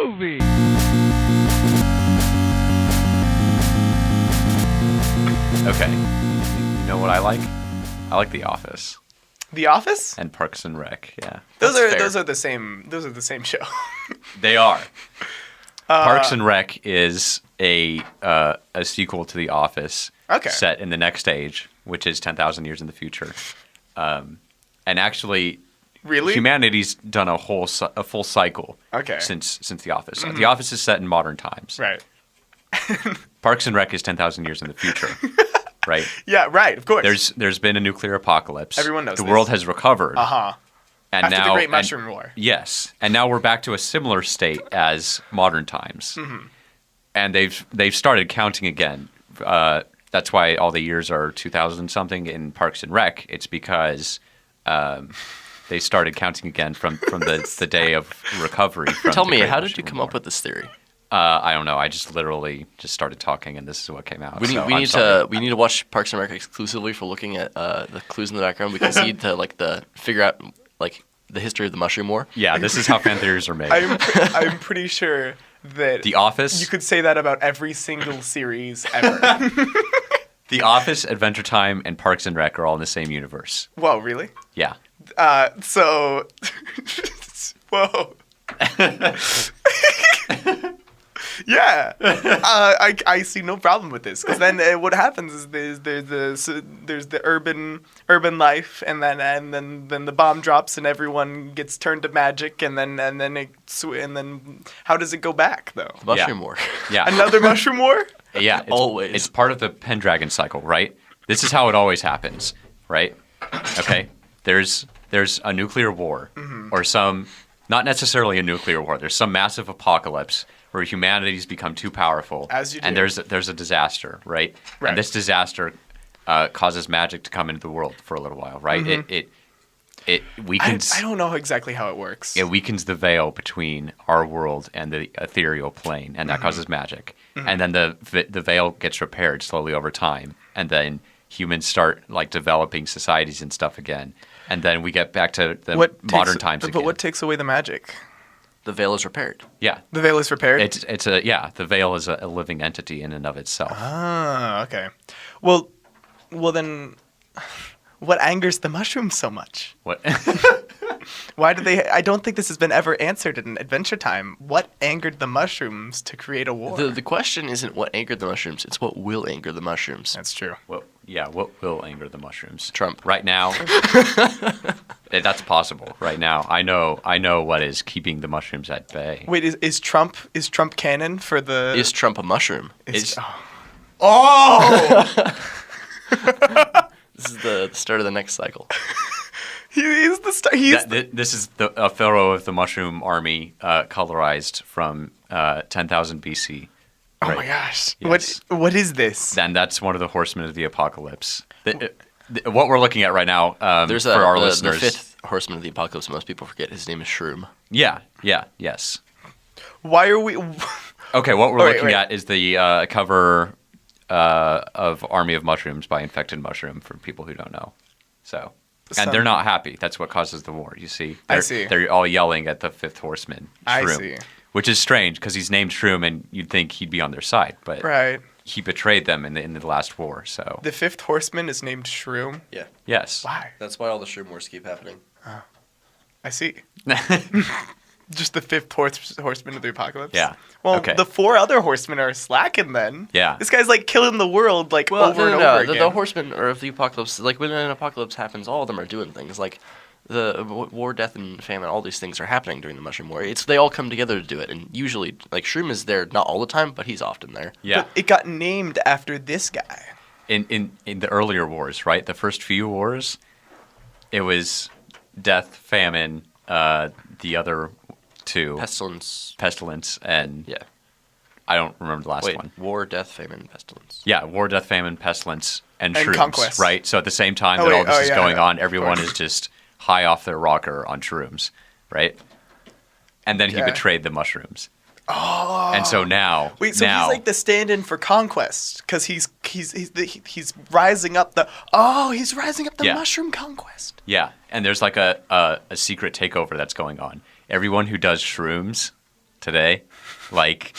movie. Okay. You know what I like? I like The Office The Office? and Parks and Rec. Yeah. Those That's fair. are the same show. They are. Parks and Rec is a sequel to The Office. Okay. Set in the next age, which is 10,000 years in the future. And actually, Really? humanity's done a full cycle. Okay. Since The Office. The Office is set in modern times. Right. Parks and Rec is 10,000 years in the future. Right. Yeah, right, of course. There's been a nuclear apocalypse. Everyone knows the this. world has recovered. Uh-huh. And After now the Great Mushroom War. Yes, and now we're back to a similar state as modern times. Mm-hmm. And they've started counting again. That's why all the years are 2000 something in Parks and Rec. It's because they started counting again from the day of recovery. Tell me, how did you come up with this theory? I don't know. I just literally just started talking, and this is what came out. We need to watch Parks and Rec exclusively for looking at the clues in the background. We can see to figure out the history of the Mushroom War. Yeah, this is how fan theories are made. I'm pretty sure that The Office. you could say that about every single series ever. The Office, Adventure Time, and Parks and Rec are all in the same universe. Whoa, really? Yeah. So, whoa. Yeah, I see no problem with this, because then what happens is there's the urban life, and then the bomb drops and everyone gets turned to magic, and then how does it go back though? The Mushroom War. Yeah. Another Mushroom War? Yeah. Always. It's part of the Pendragon cycle, right? This is how it always happens, right? Okay. There's a nuclear war, or not necessarily a nuclear war. There's some massive apocalypse where humanity's become too powerful, As you do. and there's a disaster, right? Right. And this disaster causes magic to come into the world for a little while, right? It weakens. I don't know exactly how it works. It weakens the veil between our world and the ethereal plane, and that causes magic. And then the veil gets repaired slowly over time, and then humans start developing societies and stuff again. And then we get back to the modern times again. But what takes away the magic? The veil is repaired. Yeah. The veil is repaired? The veil is a living entity in and of itself. Ah, okay. Well then, what angers the mushrooms so much? What? Why do they? I don't think this has been ever answered in Adventure Time. What angered the mushrooms to create a war? The question isn't what angered the mushrooms; it's what will anger the mushrooms. That's true. What will anger the mushrooms? Trump. Right now, that's possible. Right now, I know what is keeping the mushrooms at bay. Wait, is Trump canon for the? Is Trump a mushroom? Oh! This is the start of the next cycle. He's the star. This is a pharaoh of the mushroom army, colorized from 10,000 BC. Oh Right. my gosh! Yes. What is this? And that's one of the horsemen of the apocalypse. What we're looking at right now, There's for our the listeners. fifth horseman of the apocalypse. Most people forget his name is Shroom. Yes. Why are we? Okay, what we're Wait, looking at is the cover of Army of Mushrooms by Infected Mushroom, for people who don't know. So, and they're not happy. That's what causes the war, you see. I see. They're all yelling at the fifth horseman, Shroom. I see. Which is strange, because he's named Shroom, and you'd think he'd be on their side. But Right. he betrayed them in the last war, so. The fifth horseman is named Shroom. Yeah. Yes. Why? That's why all the Shroom wars keep happening. I see. Just the fifth horseman of the apocalypse? Yeah. Well, Okay. the four other horsemen are slacking then. Yeah. This guy's killing the world over and over again. The horsemen of the apocalypse, when an apocalypse happens, all of them are doing things. The war, death, and famine, all these things are happening during the Mushroom War. They all come together to do it. And usually, Shroom is there, not all the time, but he's often there. Yeah. But it got named after this guy. In the earlier wars, right? The first few wars, it was death, famine, the other two. Pestilence, and Yeah. I don't remember the last Wait, one. war, death, famine, pestilence. Yeah, war, death, famine, pestilence, and And shrooms, conquest. right? So at the same time Oh, that wait, all this is yeah, going yeah, on, of everyone course. is just high off their rocker on shrooms, right? And then he Okay. betrayed the mushrooms. Oh. And so now, Wait, so now, he's like the stand-in for conquest because he's rising up the Yeah. mushroom conquest. yeah, and there's like a secret takeover that's going on. Everyone who does shrooms today, like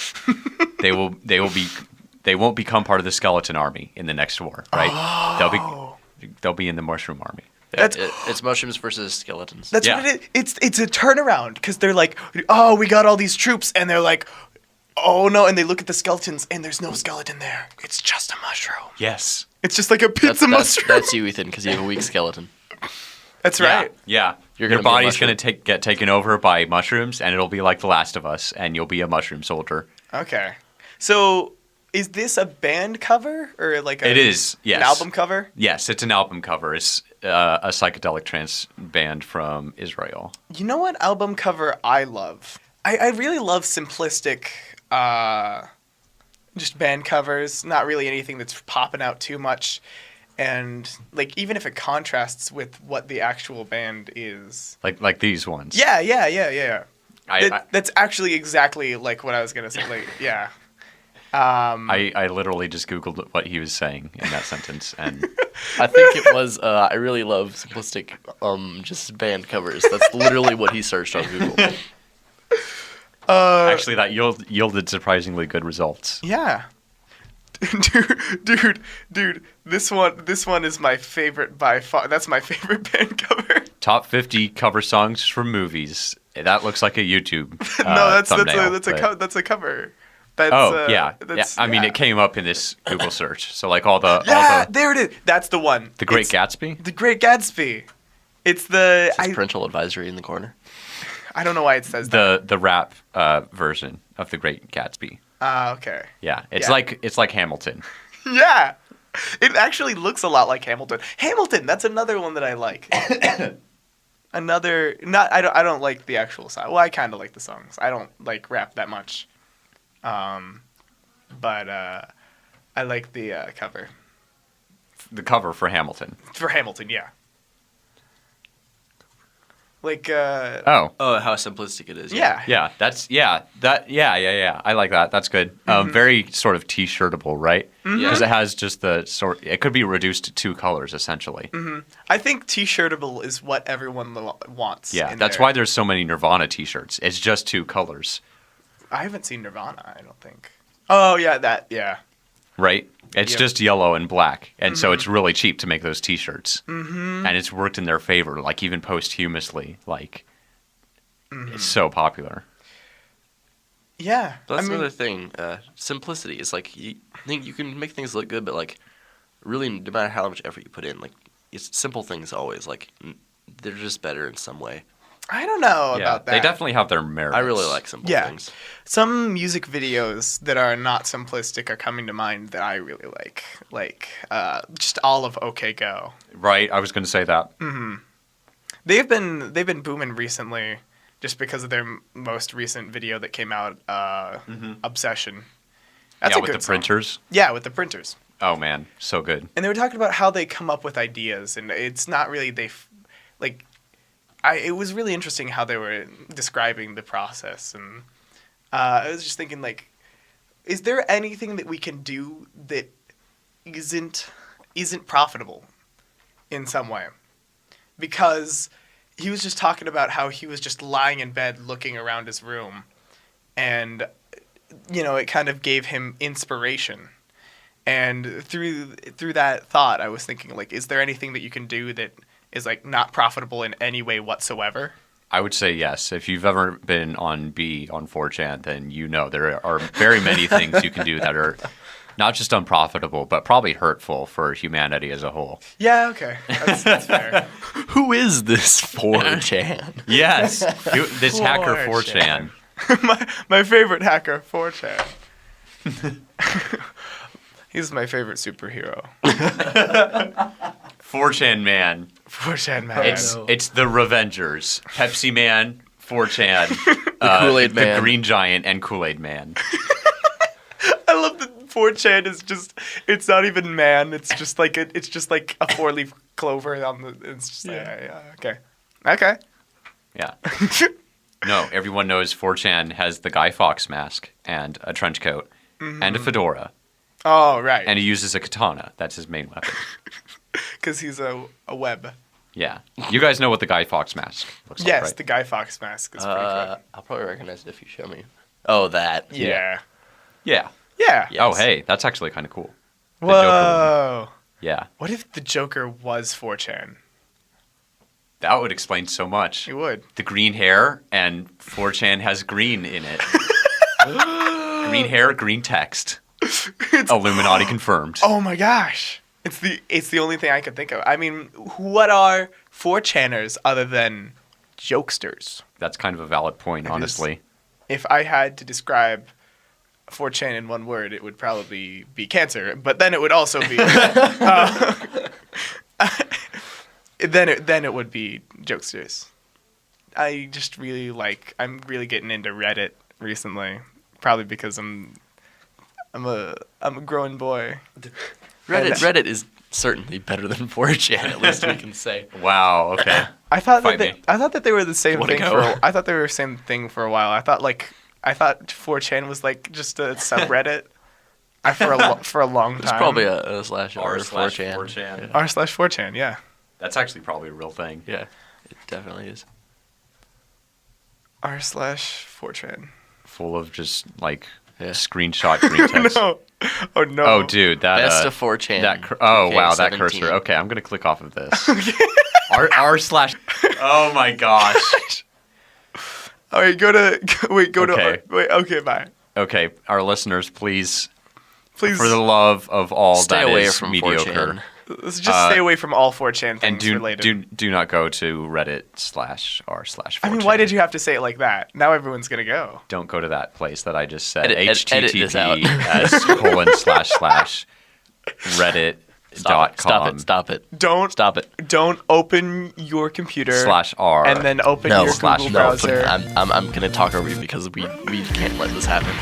they won't become part of the skeleton army in the next war, right? They'll be in the mushroom army. It's mushrooms versus skeletons. That's what it is. It's a turnaround because they're like, oh, we got all these troops, and they're like, oh no, and they look at the skeletons, and there's no skeleton there. It's just a mushroom. Yes. It's just like a pizza mushroom. That's you, Ethan, because you have a weak skeleton. That's right. Yeah. Your body's going to get taken over by mushrooms, and it'll be like The Last of Us, and you'll be a mushroom soldier. Okay. So, is this a band cover or like It is, yes. An album cover? Yes, it's an album cover. It's a psychedelic trance band from Israel. You know what album cover I love? I really love simplistic just band covers, not really anything that's popping out too much. And like even if it contrasts with what the actual band is, like these ones. Yeah. That's actually exactly like what I was gonna say. Like, yeah. I literally just Googled what he was saying in that sentence, and I think it was I really love simplistic just band covers. That's literally what he searched on Google. actually that yielded surprisingly good results. Yeah. Dude, this one is my favorite by far. That's my favorite band cover. Top 50 cover songs from movies. That looks like a YouTube no, thumbnail, that's a cover. That's, I mean, it came up in this Google search. So like all the there it is. That's the one. The Great Gatsby. The Great Gatsby. It's the parental advisory in the corner. I don't know why it says that. The rap version of The Great Gatsby. Okay. Yeah, it's like Hamilton. Yeah, it actually looks a lot like Hamilton. Hamilton, that's another one that I like. I don't like the actual song. Well, I kind of like the songs. I don't like rap that much. But I like the cover. The cover for Hamilton. For Hamilton, yeah. Like how simplistic it is. Yeah. I like that. That's good. Very sort of t-shirtable, right? Because it has just it could be reduced to two colors essentially. I think t-shirtable is what everyone wants. Yeah, that's why there's so many Nirvana t-shirts. It's just two colors. I haven't seen Nirvana, I don't think. Oh, yeah. Right? It's just yellow and black. And so it's really cheap to make those t-shirts. And it's worked in their favor, like even posthumously. Like, it's so popular. Yeah. But that's another thing. Simplicity is like, you can make things look good, but like, really, no matter how much effort you put in, like, it's simple things always. Like, they're just better in some way. I don't know about that. They definitely have their merits. I really like simple things. Some music videos that are not simplistic are coming to mind that I really like. Like, just all of OK Go. Right, I was going to say that. They've been booming recently just because of their most recent video that came out, Obsession. That's a with good the song. printers. Yeah, with the printers. Oh, man, so good. And they were talking about how they come up with ideas, and it's not really it was really interesting how they were describing the process, and I was just thinking, like, is there anything that we can do that isn't profitable in some way? Because he was just talking about how he was just lying in bed looking around his room, and it kind of gave him inspiration. And through that thought, I was thinking, like, is there anything that you can do that is like not profitable in any way whatsoever? I would say yes. If you've ever been on 4chan, then there are very many things you can do that are not just unprofitable, but probably hurtful for humanity as a whole. Yeah, okay. That's fair. Who is this 4chan? Yes, this hacker 4chan. my favorite hacker, 4chan. He's my favorite superhero. 4chan man. 4chan man. It's the Revengers. Pepsi Man, 4chan, the Kool-Aid Man, the Green Giant, and Kool-Aid Man. I love that 4chan is just. It's not even man. It's just like a 4-leaf clover on the. It's just okay. Yeah. No, everyone knows 4chan has the Guy Fawkes mask and a trench coat and a fedora. Oh, right. And he uses a katana. That's his main weapon. Because he's a web. Yeah. You guys know what the Guy Fawkes mask looks like, Yes, right? the Guy Fawkes mask is pretty cool. I'll probably recognize it if you show me. Oh, that. Yeah. Yeah. Yeah. Yes. Oh, hey, that's actually kind of cool. The Whoa. Joker one. Yeah. What if the Joker was 4chan? That would explain so much. It would. The green hair and 4chan has green in it. Green hair, green text. Illuminati confirmed. Oh my gosh. It's the only thing I could think of. I mean, what are 4chaners other than jokesters? That's kind of a valid point, honestly. If I had to describe 4chan in one word, it would probably be cancer. But then it would also be then it would be jokesters. I just really I'm really getting into Reddit recently, probably because I'm a growing boy. Reddit is certainly better than 4chan, at least we can say. Wow, okay. I thought Fight that me. I thought that they were the same Wanna thing go? I thought they were the same thing for a while. I thought 4chan was just a subreddit. For a long time. It's probably a slash R or slash 4chan. 4chan. r/4chan. Yeah. That's actually probably a real thing. Yeah, it definitely is. r/4chan. Full of just Yeah. screenshot green text. No. Oh no. Oh, dude, that Best of 4chan. oh wow, that 2K17. cursor. Okay, I'm gonna click off of this. R slash. Oh my gosh. All right, go to Okay. okay, bye. Okay, our listeners, please, Please for the love of all Stay that away is from mediocre, 4chan. let's just stay away from all 4chan and things related. do not go to Reddit/r/4chan. I mean, why did you have to say it like that? Now everyone's gonna go. Don't go to that place that I just said. Edit this out. https://reddit.com Stop it. Don't Stop it. Don't open your computer /r and then open No, your Google no. browser. I'm gonna talk over you because we can't let this happen.